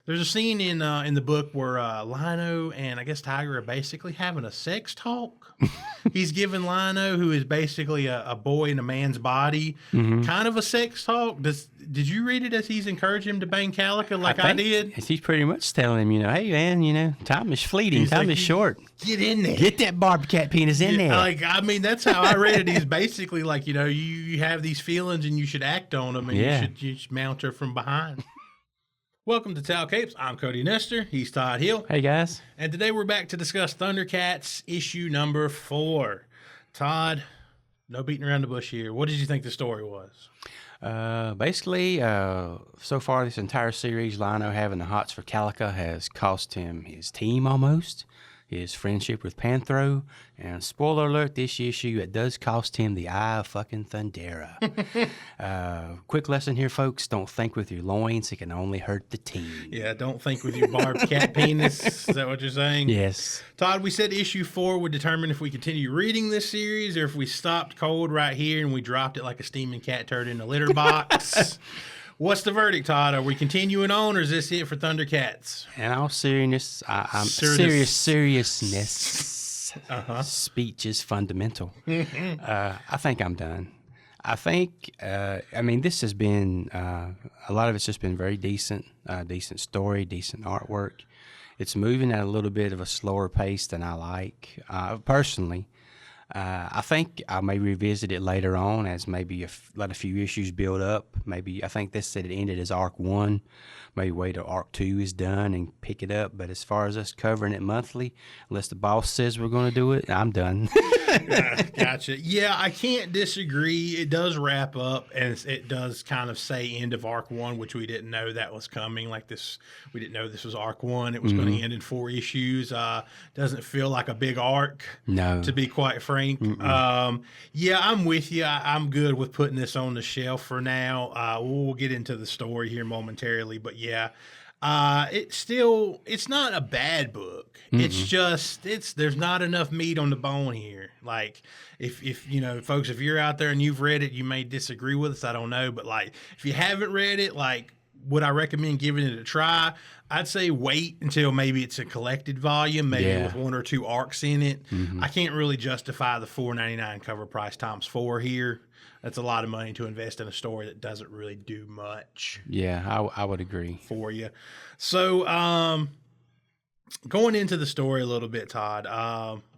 There's a scene in the book where Lino and I guess Tygra are basically having a sex talk. He's giving Lino, who is basically a boy in a man's body, kind of a sex talk. Did you read it as he's encouraging him to bang Calica like I did? He's pretty much telling him, hey man, time is fleeting, time is short. Get in there. Get that Barbcat penis in there. Like, I mean, that's how I read it. He's basically like, you have these feelings and you should act on them, and you should mount her from behind. Welcome to Tal Capes. I'm Cody Nestor. He's Todd Hill. Hey, guys. And today we're back to discuss Thundercats issue number 4. Todd, no beating around the bush here. What did you think the story was? Basically, so far this entire series, Lino having the hots for Calica has cost him his team almost, his friendship with Panthro, and spoiler alert, this issue, it does cost him the eye of fucking Thundera. Quick lesson here, folks. Don't think with your loins. It can only hurt the team. Yeah, don't think with your barbed cat penis. Is that what you're saying? Yes. Todd, we said issue 4 would determine if we continue reading this series or if we stopped cold right here and we dropped it like a steaming cat turd in a litter box. What's the verdict, Todd? Are we continuing on, or is this it for Thundercats? In all seriousness, seriousness, speech is fundamental. I think I'm done. I think, this has been, a lot of it's just been very decent, decent story, decent artwork. It's moving at a little bit of a slower pace than I like, personally. I think I may revisit it later on as maybe let a few issues build up. Maybe I think this said it ended as Arc 1. Maybe wait till Arc 2 is done and pick it up. But as far as us covering it monthly, unless the boss says we're going to do it, I'm done. Gotcha. Yeah, I can't disagree. It does wrap up, and it does kind of say end of Arc 1, which we didn't know that was coming. Like this, we didn't know this was Arc 1. It was going to end in 4 issues. Doesn't feel like a big arc. No. To be quite frank. Yeah, I'm with you. I'm good with putting this on the shelf for now. We'll get into the story here momentarily, but yeah, it's not a bad book. It's just, there's not enough meat on the bone here. Like if folks, if you're out there and you've read it, you may disagree with us. I don't know, but like, if you haven't read it, like, would I recommend giving it a try? I'd say wait until maybe it's a collected volume, maybe with 1 or 2 arcs in it. I can't really justify the $4.99 cover price times 4 here. That's a lot of money to invest in a story that doesn't really do much. Yeah, I would agree. For you. So, going into the story a little bit, Todd,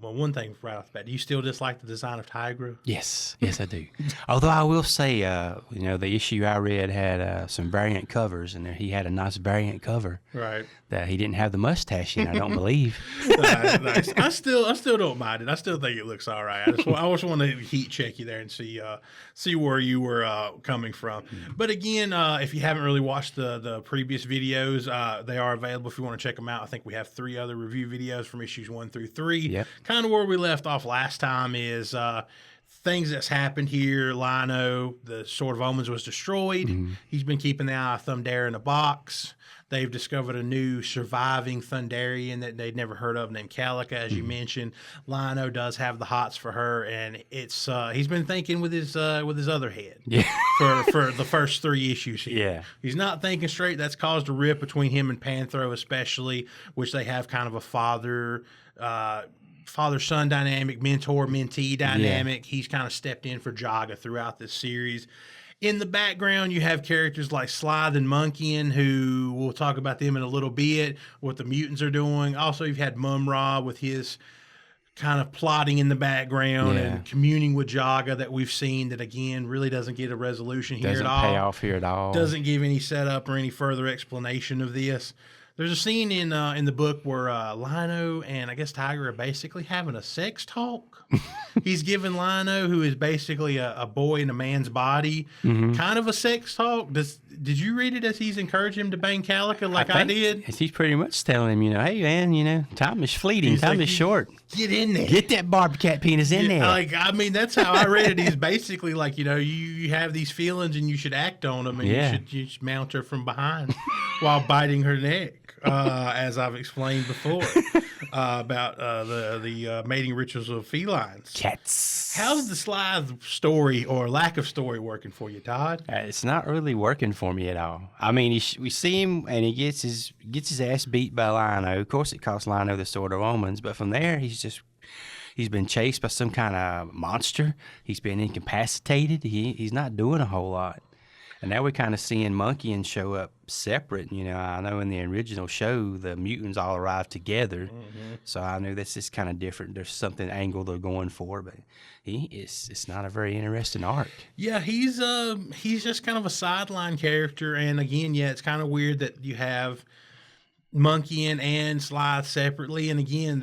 well, one thing right off the bat, do you still dislike the design of Tygra? Yes, I do. Although I will say, the issue I read had some variant covers, and he had a nice variant cover. Right. That he didn't have the mustache in, I don't believe. Nice. I still don't mind it. I still think it looks all right. I just want to heat check you there and see where you were coming from. But again, if you haven't really watched the previous videos, they are available if you want to check them out. I think we have 3 other review videos from issues 1 through 3. Yep. Kind of where we left off last time is things that's happened here. Lino, the Sword of Omens, was destroyed. He's been keeping the eye of Thundera in a box. They've discovered a new surviving Thunderian that they'd never heard of named Calica, as you mentioned. Lino does have the hots for her, and it's he's been thinking with his other head for the first 3 issues here. Yeah. He's not thinking straight. That's caused a rip between him and Panthro especially, which they have kind of a father-son dynamic, mentor-mentee dynamic. He's kind of stepped in for Jaga throughout this series. In the background, you have characters like Slythe and Monkian, who we'll talk about them in a little bit, what the mutants are doing. Also, you've had Mumm-Ra with his kind of plotting in the background and communing with Jaga that we've seen that, again, really doesn't get a resolution here at all. Doesn't pay off here at all. Doesn't give any setup or any further explanation of this. There's a scene in the book where Lino and I guess Tygra are basically having a sex talk. He's giving Lino, who is basically a boy in a man's body, kind of a sex talk. Did you read it as he's encouraging him to bang Calica like I did? He's pretty much telling him, hey man, time is fleeting, time is short. Get in there. Get that barbed cat penis in there. Like, I mean, that's how I read it. He's basically like, you have these feelings and you should act on them, and you should mount her from behind while biting her neck. as I've explained before, about the mating rituals of felines. Cats. How's the Slythe story or lack of story working for you, Todd? It's not really working for me at all. I mean, we see him and he gets his ass beat by Lino. Of course, it costs Lino the Sword of Omens, but from there, he's been chased by some kind of monster. He's been incapacitated. He's not doing a whole lot. And now we're kind of seeing Monkey and show up separate. You know, I know in the original show, the mutants all arrived together. Mm-hmm. So I knew this is kind of different. There's something angle they're going for, but it's not a very interesting arc. Yeah, he's just kind of a sideline character. And again, yeah, it's kind of weird that you have Monkey and Slythe separately, and again,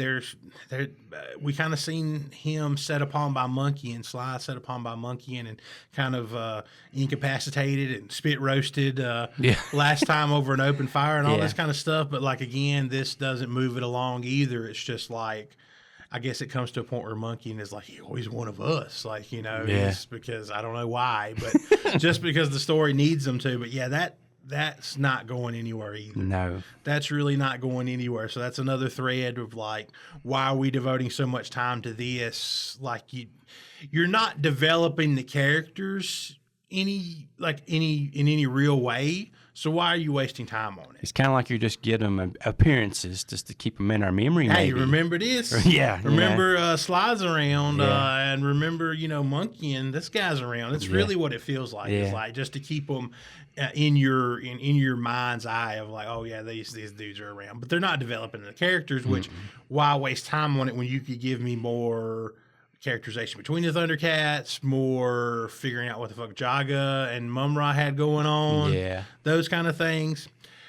we kind of seen him set upon by Monkey and Slythe set upon by Monkey, and kind of incapacitated and spit roasted last time over an open fire and all this kind of stuff. But like again, this doesn't move it along either. It's just like, I guess it comes to a point where Monkey is like, he's always one of us, like, you know, just because I don't know why, but just because the story needs them to. But yeah, that's not going anywhere either. No. That's really not going anywhere. So that's another thread of like, why are we devoting so much time to this? Like you're not developing the characters in any real way. So why are you wasting time on it? It's kind of like you're just getting them appearances just to keep them in our memory. Hey, remember this? Yeah. Remember Slythe's around, and remember, Monkey and this guy's around. That's really what it feels like. It's like just to keep them in your mind's eye of like, oh yeah, these dudes are around, but they're not developing the characters. Which why waste time on it when you could give me more characterization between the Thundercats, more figuring out what the fuck Jaga and Mumm-Ra had going on, those kind of things.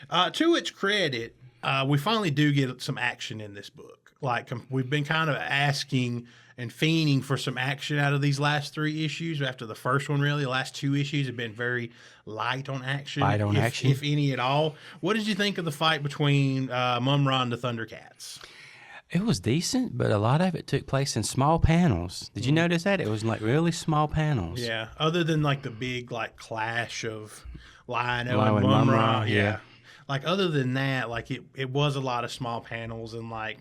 To its credit, we finally do get some action in this book. Like we've been kind of asking and fiending for some action out of these last 3 issues. After the first one, really, the last 2 issues have been very light on action, if any at all. What did you think of the fight between Mumm-Ra and the Thundercats? It was decent, but a lot of it took place in small panels. Did you notice that? It was like really small panels. Yeah, other than like the big like clash of Lino and Mumm-Ra. Yeah. Like other than that, like it was a lot of small panels, and like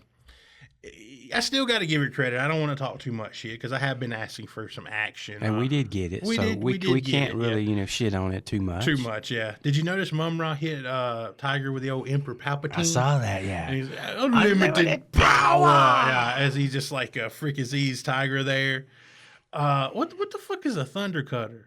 I still got to give it credit. I don't want to talk too much shit because I have been asking for some action. And we did get it. We can't really, shit on it too much. Too much, yeah. Did you notice Mumm-Ra hit Tygra with the old Emperor Palpatine? I saw that, yeah. And he's unlimited power. Yeah, as he just like frickazees Tygra there. What the fuck is a Thunder Cutter?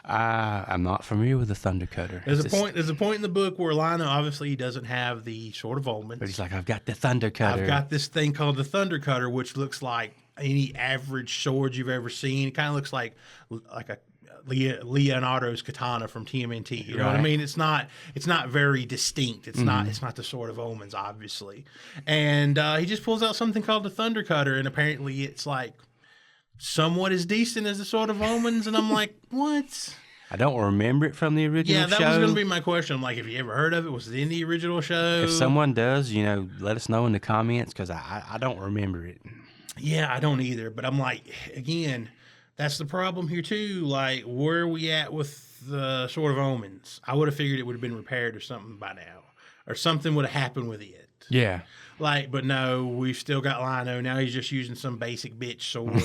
I'm not familiar with the Thunder Cutter. There's a point in the book where Lino obviously he doesn't have the Sword of Omens. But he's like, I've got the Thunder Cutter. I've got this thing called the Thunder Cutter, which looks like any average sword you've ever seen. It kind of looks like a Leonardo's katana from TMNT. You know what I mean? It's not very distinct. It's not the Sword of Omens, obviously. And he just pulls out something called the Thunder Cutter, and apparently it's like somewhat as decent as the Sword of Omens, and I'm like, what? I don't remember it from the original show. Yeah, that was going to be my question. I'm like, have you ever heard of it? Was it in the original show? If someone does, let us know in the comments, because I don't remember it. Yeah, I don't either, but I'm like, again, that's the problem here too. Like, where are we at with the Sword of Omens? I would have figured it would have been repaired or something by now, or something would have happened with it. Yeah. Like, but no, we've still got Lino. Now he's just using some basic bitch sword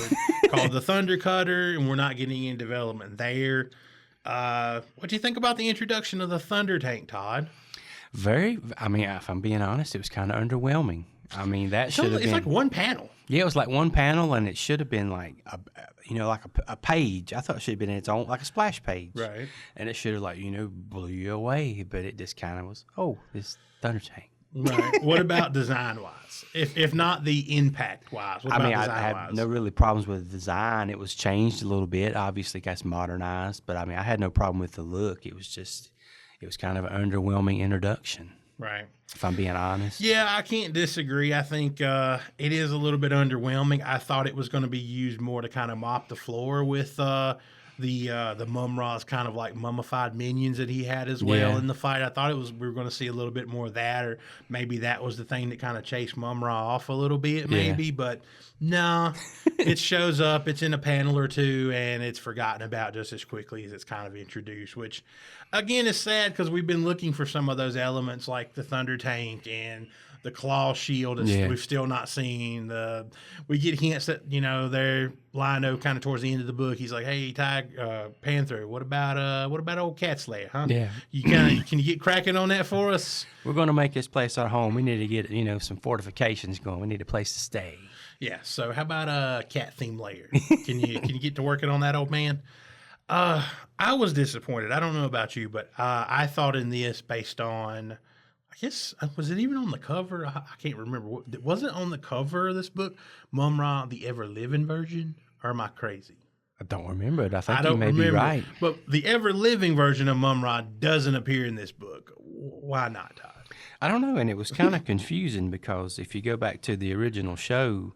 called the Thunder Cutter, and we're not getting any development there. What do you think about the introduction of the Thundertank, Todd? If I'm being honest, it was kind of underwhelming. I mean, that should have been... It's like one panel. Yeah, it was like one panel, and it should have been like a page. I thought it should have been its own, like a splash page. Right. And it should have blew you away, but it just kind of was, this Thundertank. Right. What about design-wise? If not the impact-wise, what about design-wise? I have no really problems with the design. It was changed a little bit. Obviously, it got modernized, but I had no problem with the look. It was kind of an underwhelming introduction. Right. If I'm being honest. Yeah, I can't disagree. I think it is a little bit underwhelming. I thought it was going to be used more to kind of mop the floor with the Mumm-Ra's kind of like mummified minions that he had as well Yeah. in the fight. I thought we were going to see a little bit more of that, or maybe that was the thing that kind of chased Mumm-Ra off a little bit, maybe. But no, it shows up. It's in a panel or two, and it's forgotten about just as quickly as it's kind of introduced, which again is sad because we've been looking for some of those elements like the Thundertank and the claw shield. We've still not seen. We get hints that they're Lino kind of towards the end of the book. He's like, "Hey, Panther, what about old Cat Slayer, huh? Yeah. Can you get cracking on that for us?" We're going to make this place our home. We need to get some fortifications going. We need a place to stay. Yeah. So how about a cat themed layer? Can you get to working on that, old man? I was disappointed. I don't know about you, but I thought in this based on. I guess, was it even on the cover? I can't remember. Was it on the cover of this book, Mumm-Ra, the ever-living version? Or am I crazy? I don't remember it. I think you may be right. But the ever-living version of Mumm-Ra doesn't appear in this book. Why not, Todd? I don't know, and it was kind of confusing because if you go back to the original show,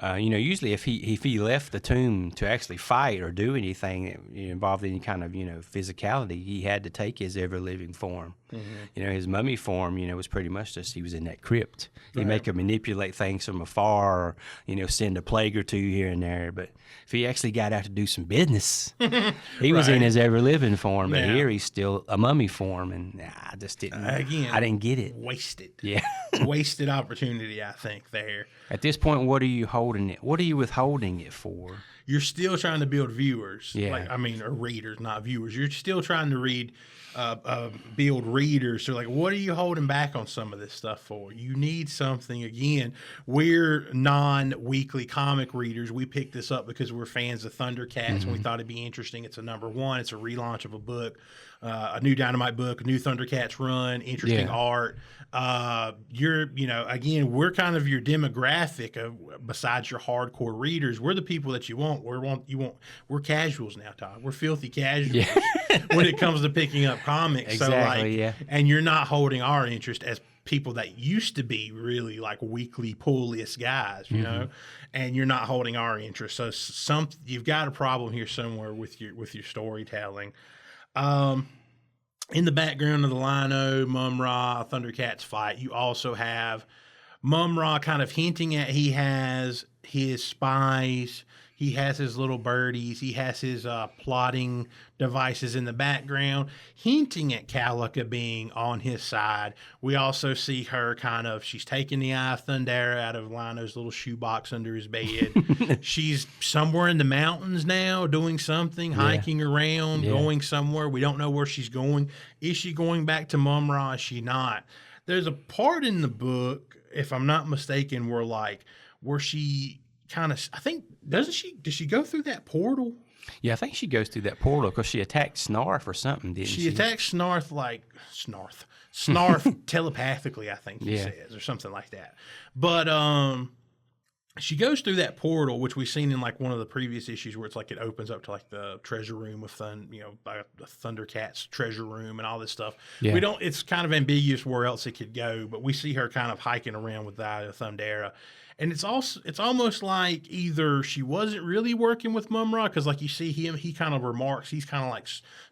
usually if he left the tomb to actually fight or do anything that involved any kind of physicality, he had to take his ever living form. Mm-hmm. His mummy form, was pretty much just he was in that crypt. He may could manipulate things from afar, or send a plague or two here and there. But if he actually got out to do some business, he was in his ever living form. But here he's still a mummy form, and I just didn't. Again, I didn't get it. Wasted. Yeah, wasted opportunity. I think there. At this point, what are you holding it? What are you withholding it for? You're still trying to build viewers. Yeah. Or readers, not viewers. You're still trying to build readers. So, what are you holding back on some of this stuff for? You need something. Again, we're non-weekly comic readers. We picked this up because we're fans of Thundercats, and we thought it'd be interesting. It's a #1. It's a relaunch of a book, a new Dynamite book, a new Thundercats run, interesting art. Again, we're kind of your demographic besides your hardcore readers. We're the people that you want. We're casuals now, Todd. We're filthy casuals when it comes to picking up comics. Exactly, and you're not holding our interest as people that used to be really like weekly pull list guys, and you're not holding our interest. So you've got a problem here somewhere with your storytelling. In the background of the Lino, Mumm-Ra, Thundercats fight, you also have Mumm-Ra kind of hinting at he has his spies, he has his little birdies, he has his plotting devices in the background, hinting at Calica being on his side. We also see her she's taking the Eye of Thundera out of Lino's little shoebox under his bed. She's somewhere in the mountains now doing something, hiking around, going somewhere. We don't know where she's going. Is she going back to Mumm-Ra? Is she not? There's a part in the book, if I'm not mistaken, where she kind of, I think, does she go through that portal? Yeah, I think she goes through that portal because she attacked Snarf or something, didn't she? She attacked Snarf telepathically, I think he says, or something like that. But she goes through that portal, which we've seen in one of the previous issues where it's it opens up to the treasure room of the Thundercats treasure room and all this stuff. Yeah. It's kind of ambiguous where else it could go, but we see her kind of hiking around with the Eye of Thundera. And it's almost like either she wasn't really working with Mumm-Ra, because you see him, he kind of remarks, he's kind of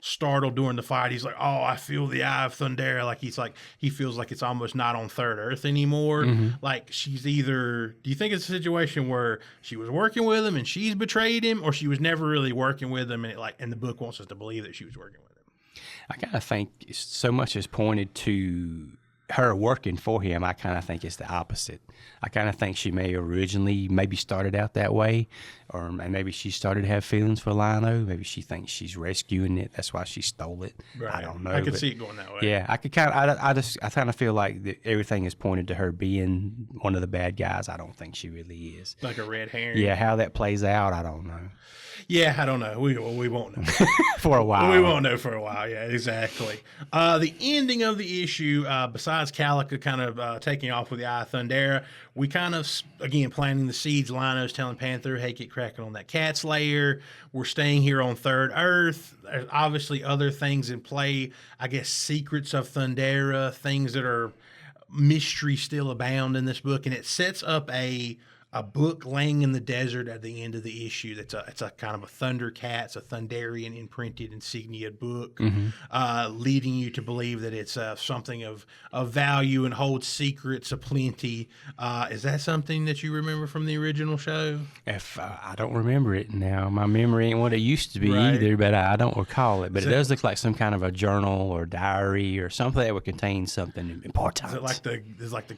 startled during the fight. He's like, "Oh, I feel the Eye of Thundera." He feels like it's almost not on Third Earth anymore. Mm-hmm. She's either, do you think it's a situation where she was working with him and she's betrayed him, or she was never really working with him and the book wants us to believe that she was working with him? I kind of think so much is pointed to her working for him. I kind of think it's the opposite. I kind of think she may originally maybe started out that way, or maybe she started to have feelings for Lino. Maybe she thinks she's rescuing it. That's why she stole it. Right. I don't know. I could see it going that way. Yeah, I could I kind of feel like everything is pointed to her being one of the bad guys. I don't think she really is. Like a red herring. Yeah, how that plays out, I don't know. Yeah, I don't know. We won't know. For a while. We won't know for a while. Yeah, exactly. The ending of the issue, besides Calica kind of taking off with the Eye of Thundera, we kind of, again, planting the seeds. Lino's telling Panther, "Hey, get cracking on that Cat's lair. We're staying here on Third Earth." There's obviously other things in play. I guess secrets of Thundera, things that are mystery still abound in this book. And it sets up a a book laying in the desert at the end of the issue. It's a kind of a Thundercats, a Thunderian imprinted insignia book, leading you to believe that it's something of value and holds secrets aplenty. Is that something that you remember from the original show? If I don't remember it now, my memory ain't what it used to be Right. either, but I don't recall it. But it does look like some kind of a journal or diary or something that would contain something important. Is it like the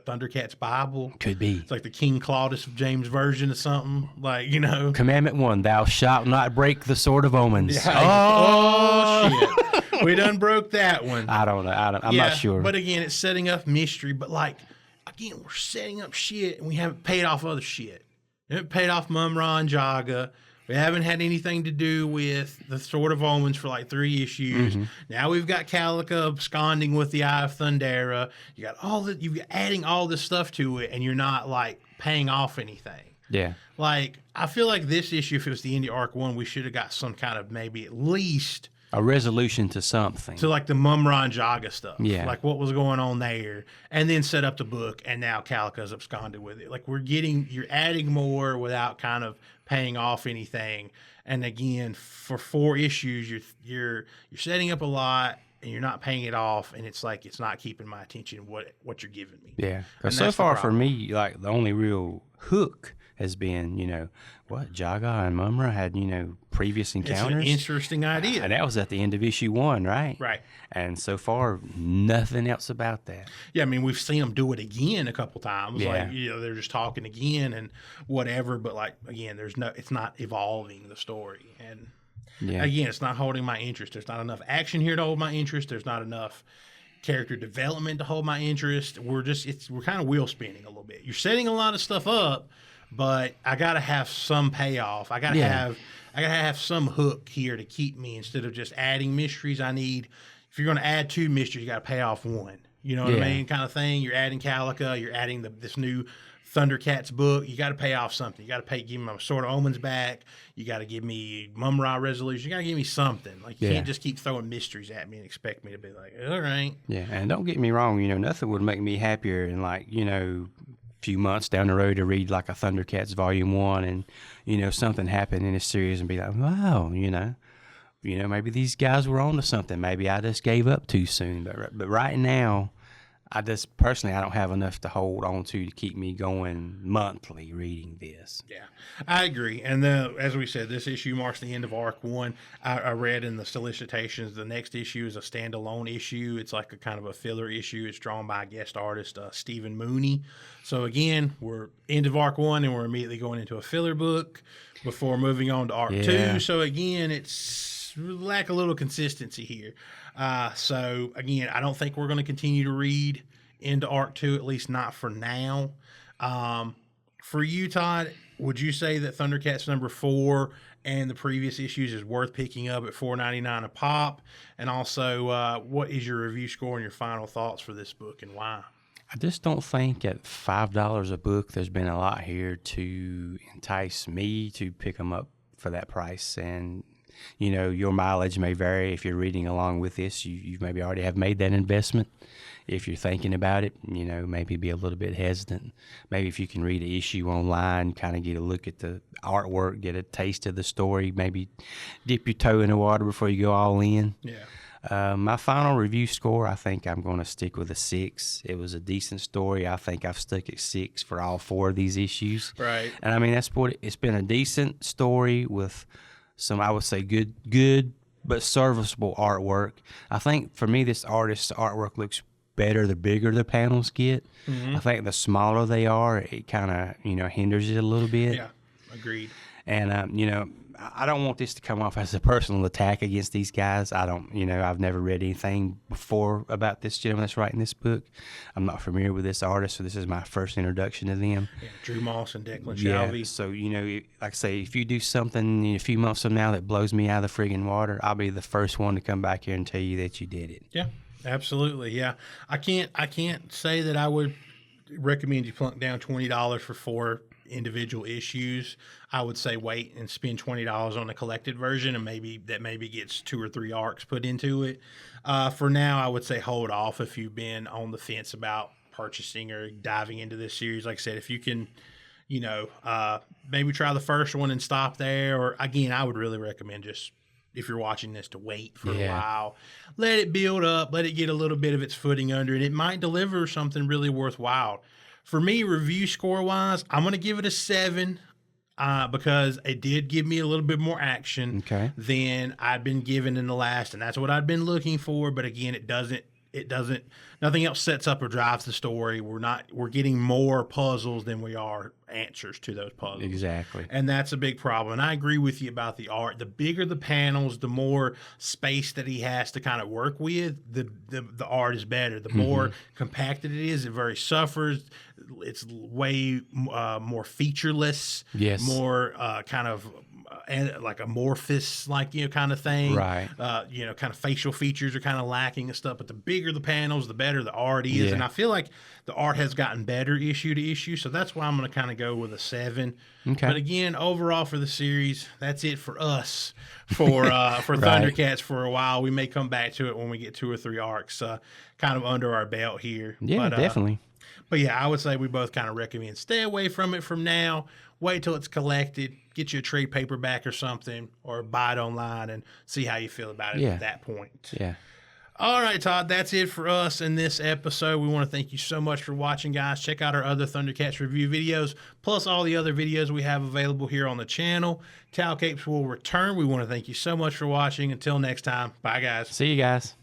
Thundercats Bible? Could be. It's like the King Claudius of James version of something, like, you know. Commandment 1, thou shalt not break the sword of omens. Yeah. Oh, shit. We done broke that one. I don't know. I'm not sure. But again, it's setting up mystery. But like, again, we're setting up shit and we haven't paid off other shit. We haven't paid off Mumm-Ra and Jaga. We haven't had anything to do with the Sword of Omens for like 3 issues. Now we've got Calica absconding with the Eye of Thundera. You got you're adding all this stuff to it, and you're not like paying off anything. Yeah. Like, I feel like this issue, if it was the Indie Arc 1, we should have got some kind of maybe at least A resolution to something. to like the Mumm-Ra and Jaga stuff. Yeah. Like what was going on there, and then set up the book, and now Calica's absconded with it. Like you're adding more without kind of paying off anything. And again, for 4 issues, you're setting up a lot and you're not paying it off, and it's like it's not keeping my attention what you're giving me. Yeah. And Because so that's the far for problem. me, like the only real hook has been, Jaga and Mumm-Ra had, previous It's an encounters. interesting idea. And that was at the end of issue 1, right? Right. And so far, nothing else about that. Yeah, I mean, we've seen them do it again a couple times. Yeah. Like, they're just talking again and whatever. But like, again, it's not evolving the story. And Yeah. again, it's not holding my interest. There's not enough action here to hold my interest. There's not enough character development to hold my interest. We're kind of wheel spinning a little bit. You're setting a lot of stuff up, but I gotta have some payoff. I gotta have some hook here to keep me instead of just adding mysteries. If you're gonna add 2 mysteries, you gotta pay off 1. You know what I Yeah. mean? Kind of thing. You're adding Calica. You're adding this new Thundercats book. You got to pay off something. You got to give me my Sword of Omens back. You got to give me Mumm-Ra resolution. You got to give me something. Like, you can't just keep throwing mysteries at me and expect me to be like, all right. Yeah. And don't get me wrong, nothing would make me happier in a few months down the road to read like a Thundercats volume 1 and, something happened in this series and be like, wow, maybe these guys were on to something. Maybe I just gave up too soon. But right now, I don't have enough to hold on to keep me going monthly reading this. Yeah, I agree. And as we said, this issue marks the end of Arc 1. I read in the solicitations the next issue is a standalone issue. It's like a kind of a filler issue. It's drawn by guest artist Stephen Mooney. So again, we're end of Arc 1 and we're immediately going into a filler book before moving on to Arc 2. So again, it's lack a little consistency here. So again, I don't think we're going to continue to read into Arc 2, at least not for now. For you, Todd, would you say that Thundercats number 4 and the previous issues is worth picking up at $4.99 a pop? And also, what is your review score and your final thoughts for this book and why? I just don't think at $5 a book, there's been a lot here to entice me to pick them up for that price. And your mileage may vary. If you're reading along with this, you maybe already have made that investment. If you're thinking about it, maybe be a little bit hesitant. Maybe if you can read an issue online, kind of get a look at the artwork, get a taste of the story, maybe dip your toe in the water before you go all in. Yeah. My final review score, I think I'm going to stick with a 6. It was a decent story. I think I've stuck at 6 for all 4 of these issues. Right. And I mean, it's been a decent story with some, I would say, good but serviceable artwork. I think for me, this artist's artwork looks better the bigger the panels get. I think the smaller they are, it kind of hinders it a little bit. Yeah, agreed. And I don't want this to come off as a personal attack against these guys. I've never read anything before about this gentleman that's writing this book. I'm not familiar with this artist, so this is my first introduction to them. Yeah, Drew Moss and Declan Yeah, Shalvey. so, like I say, if you do something in a few months from now that blows me out of the friggin' water, I'll be the first one to come back here and tell you that you did it. Yeah, absolutely. Yeah, I can't say that I would recommend you plunk down $20 for 4 individual issues. I would say wait and spend $20 on the collected version, and maybe gets 2 or 3 arcs put into it. For now, I would say hold off if you've been on the fence about purchasing or diving into this series. Like I said, if you can maybe try the first one and stop there. Or again, I would really recommend just if you're watching this to wait for a while, let it build up, let it get a little bit of its footing under it. It might deliver something really worthwhile. For me, review score wise, I'm going to give it a 7. Because it did give me a little bit more action than I'd been given in the last, and that's what I'd been looking for. But again, nothing else sets up or drives the story. We're getting more puzzles than we are answers to those puzzles. Exactly. And that's a big problem. And I agree with you about the art. The bigger the panels, the more space that he has to kind of work with, the art is better. The more compacted it is, it very suffers. It's way more featureless. Yes. More kind of like amorphous, kind of thing. Right. Kind of facial features are kind of lacking and stuff. But the bigger the panels, the better the art is. Yeah. And I feel like the art has gotten better issue to issue. So that's why I'm going to kind of go with a 7. Okay. But again, overall for the series, that's it for us for Thundercats for a while. We may come back to it when we get 2 or 3 arcs kind of under our belt here. Yeah, definitely. But yeah, I would say we both kind of recommend stay away from it from now. Wait till it's collected. Get you a trade paperback or something, or buy it online and see how you feel about it at that point. Yeah. All right, Todd, that's it for us in this episode. We want to thank you so much for watching, guys. Check out our other Thundercats review videos, plus all the other videos we have available here on the channel. Cal Capes will return. We want to thank you so much for watching. Until next time, bye, guys. See you guys.